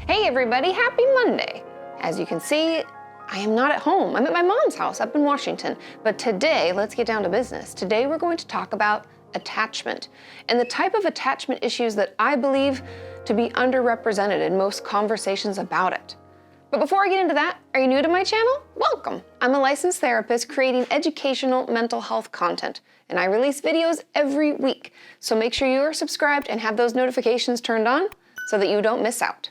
Hey everybody, happy Monday! As you can see, I am not at home. I'm at my mom's house up in Washington. But today, let's get down to business. Today we're going to talk about attachment and the type of attachment issues that I believe to be underrepresented in most conversations about it. But before I get into that, are you new to my channel? Welcome! I'm a licensed therapist creating educational mental health content, and I release videos every week. So make sure you are subscribed and have those notifications turned on so that you don't miss out.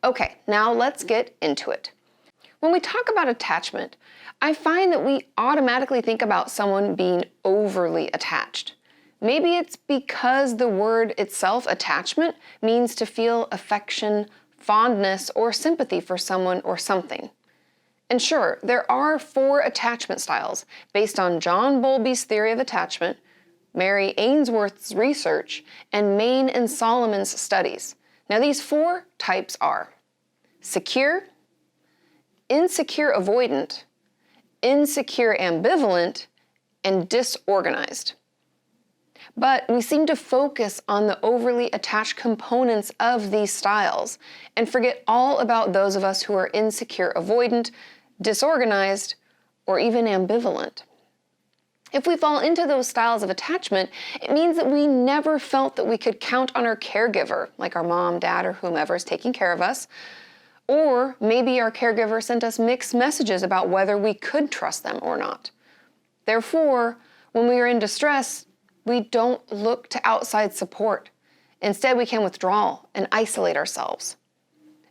Okay, now let's get into it. When we talk about attachment, I find that we automatically think about someone being overly attached. Maybe it's because the word itself, attachment, means to feel affection, fondness, or sympathy for someone or something. And sure, there are 4 attachment styles based on John Bowlby's theory of attachment, Mary Ainsworth's research, and Main and Solomon's studies. Now these 4 types are secure, insecure avoidant, insecure ambivalent, and disorganized. But we seem to focus on the overly attached components of these styles and forget all about those of us who are insecure avoidant, disorganized, or even ambivalent. If we fall into those styles of attachment, it means that we never felt that we could count on our caregiver, like our mom, dad, or whomever is taking care of us. Or maybe our caregiver sent us mixed messages about whether we could trust them or not. Therefore, when we are in distress, we don't look to outside support. Instead, we can withdraw and isolate ourselves.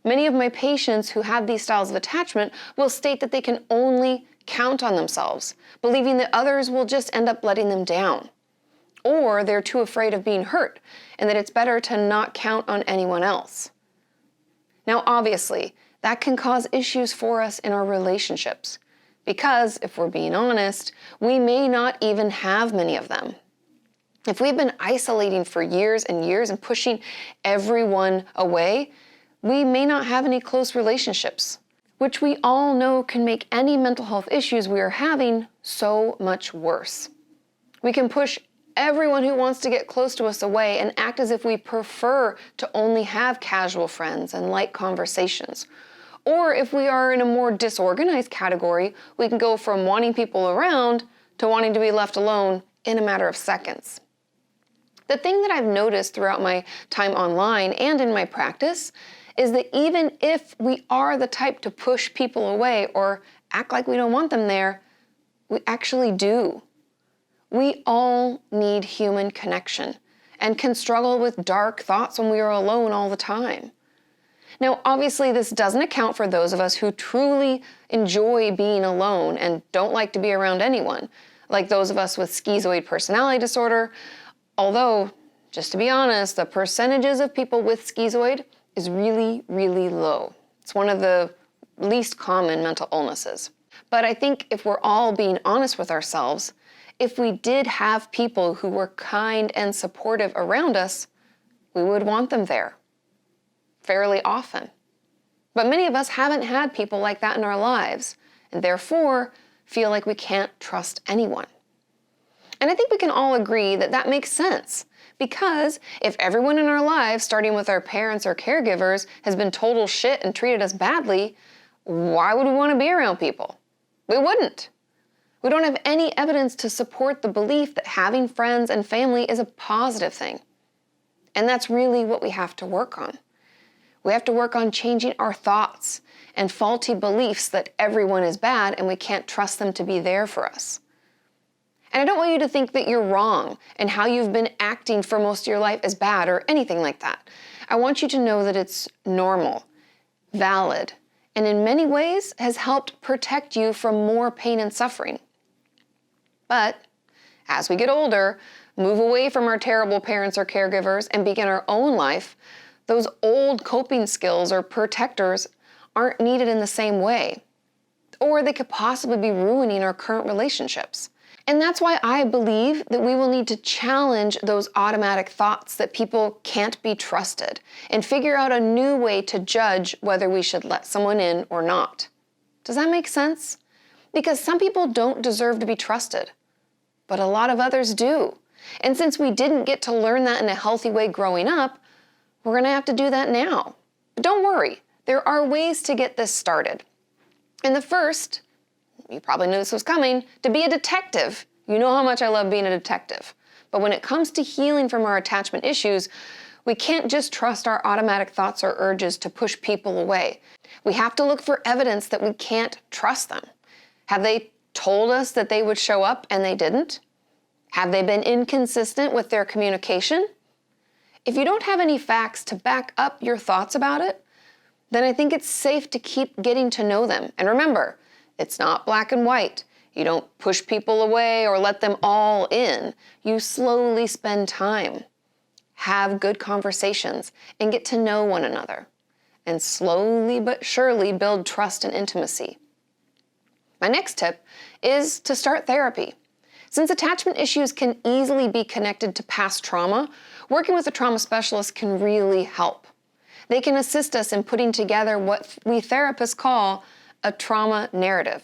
Many of my patients who have these styles of attachment will state that they can only count on themselves, believing that others will just end up letting them down. Or they're too afraid of being hurt, and that it's better to not count on anyone else. Now, obviously, that can cause issues for us in our relationships, because, if we're being honest, we may not even have many of them. If we've been isolating for years and years and pushing everyone away, we may not have any close relationships, which we all know can make any mental health issues we are having so much worse. We can push everyone who wants to get close to us away and act as if we prefer to only have casual friends and light conversations. Or if we are in a more disorganized category, we can go from wanting people around to wanting to be left alone in a matter of seconds. The thing that I've noticed throughout my time online and in my practice is that even if we are the type to push people away or act like we don't want them there, we actually do. We all need human connection and can struggle with dark thoughts when we are alone all the time. Now, obviously, this doesn't account for those of us who truly enjoy being alone and don't like to be around anyone, like those of us with schizoid personality disorder. Although, just to be honest, the percentages of people with schizoid is really, really low. It's one of the least common mental illnesses. But I think if we're all being honest with ourselves, if we did have people who were kind and supportive around us, we would want them there fairly often. But many of us haven't had people like that in our lives, and therefore feel like we can't trust anyone. And I think we can all agree that that makes sense, because if everyone in our lives, starting with our parents or caregivers, has been total shit and treated us badly, why would we want to be around people? We wouldn't. We don't have any evidence to support the belief that having friends and family is a positive thing. And that's really what we have to work on. We have to work on changing our thoughts and faulty beliefs that everyone is bad and we can't trust them to be there for us. And I don't want you to think that you're wrong and how you've been acting for most of your life is bad or anything like that. I want you to know that it's normal, valid, and in many ways has helped protect you from more pain and suffering. But as we get older, move away from our terrible parents or caregivers and begin our own life, those old coping skills or protectors aren't needed in the same way. Or they could possibly be ruining our current relationships. And that's why I believe that we will need to challenge those automatic thoughts that people can't be trusted and figure out a new way to judge whether we should let someone in or not. Does that make sense? Because some people don't deserve to be trusted, but a lot of others do. And since we didn't get to learn that in a healthy way growing up, we're going to have to do that now. But don't worry, There are ways to get this started. And the first, you probably knew this was coming, to be a detective. You know how much I love being a detective. But when it comes to healing from our attachment issues, we can't just trust our automatic thoughts or urges to push people away. We have to look for evidence that we can't trust them. Have they told us that they would show up and they didn't? Have they been inconsistent with their communication? If you don't have any facts to back up your thoughts about it, then I think it's safe to keep getting to know them. And remember, it's not black and white. You don't push people away or let them all in. You slowly spend time, have good conversations, and get to know one another. And slowly but surely build trust and intimacy. My next tip is to start therapy. Since attachment issues can easily be connected to past trauma, working with a trauma specialist can really help. They can assist us in putting together what we therapists call a trauma narrative,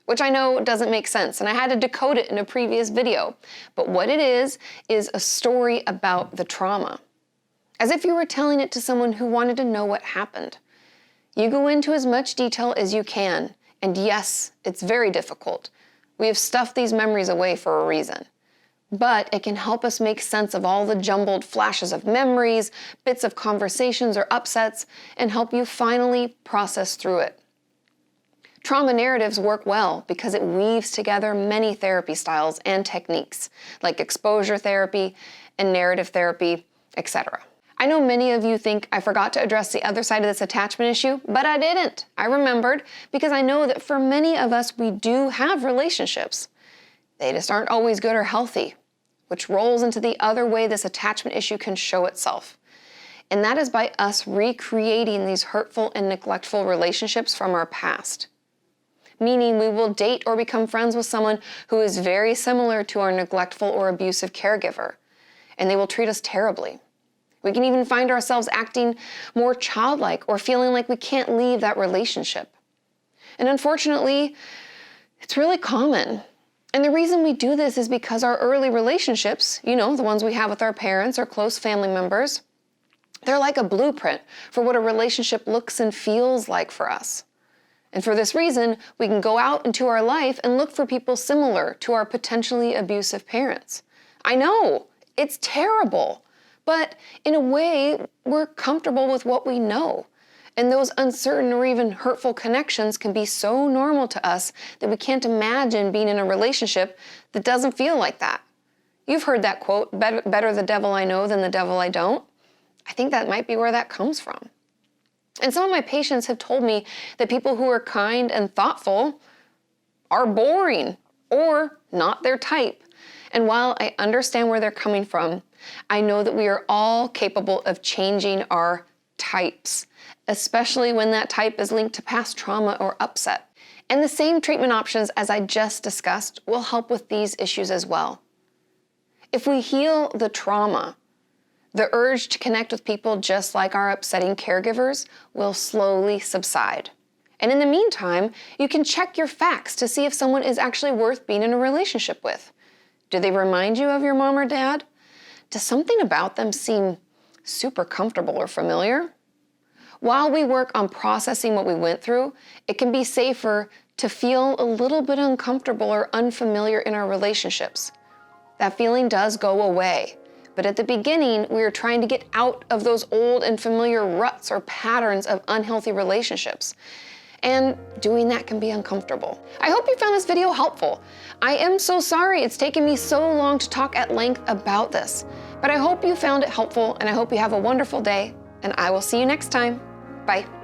which I know doesn't make sense, and I had to decode it in a previous video. But what it is a story about the trauma, as if you were telling it to someone who wanted to know what happened. You go into as much detail as you can, and yes, it's very difficult. We have stuffed these memories away for a reason. But it can help us make sense of all the jumbled flashes of memories, bits of conversations or upsets, and help you finally process through it. Trauma narratives work well because it weaves together many therapy styles and techniques, like exposure therapy and narrative therapy, etc. I know many of you think I forgot to address the other side of this attachment issue, but I didn't. I remembered because I know that for many of us, we do have relationships. They just aren't always good or healthy, which rolls into the other way this attachment issue can show itself. And that is by us recreating these hurtful and neglectful relationships from our past. Meaning we will date or become friends with someone who is very similar to our neglectful or abusive caregiver, and they will treat us terribly. We can even find ourselves acting more childlike or feeling like we can't leave that relationship. And unfortunately, it's really common. And the reason we do this is because our early relationships, the ones we have with our parents or close family members, they're like a blueprint for what a relationship looks and feels like for us. And for this reason, we can go out into our life and look for people similar to our potentially abusive parents. I know, it's terrible, but in a way, we're comfortable with what we know. And those uncertain or even hurtful connections can be so normal to us that we can't imagine being in a relationship that doesn't feel like that. You've heard that quote, better the devil I know than the devil I don't. I think that might be where that comes from. And some of my patients have told me that people who are kind and thoughtful are boring or not their type. And while I understand where they're coming from, I know that we are all capable of changing our types, especially when that type is linked to past trauma or upset. And the same treatment options as I just discussed will help with these issues as well. If we heal the trauma, the urge to connect with people just like our upsetting caregivers will slowly subside. And in the meantime, you can check your facts to see if someone is actually worth being in a relationship with. Do they remind you of your mom or dad? Does something about them seem super comfortable or familiar? While we work on processing what we went through, it can be safer to feel a little bit uncomfortable or unfamiliar in our relationships. That feeling does go away. But at the beginning, we are trying to get out of those old and familiar ruts or patterns of unhealthy relationships. And doing that can be uncomfortable. I hope you found this video helpful. I am so sorry it's taken me so long to talk at length about this, but I hope you found it helpful and I hope you have a wonderful day, and I will see you next time. Bye.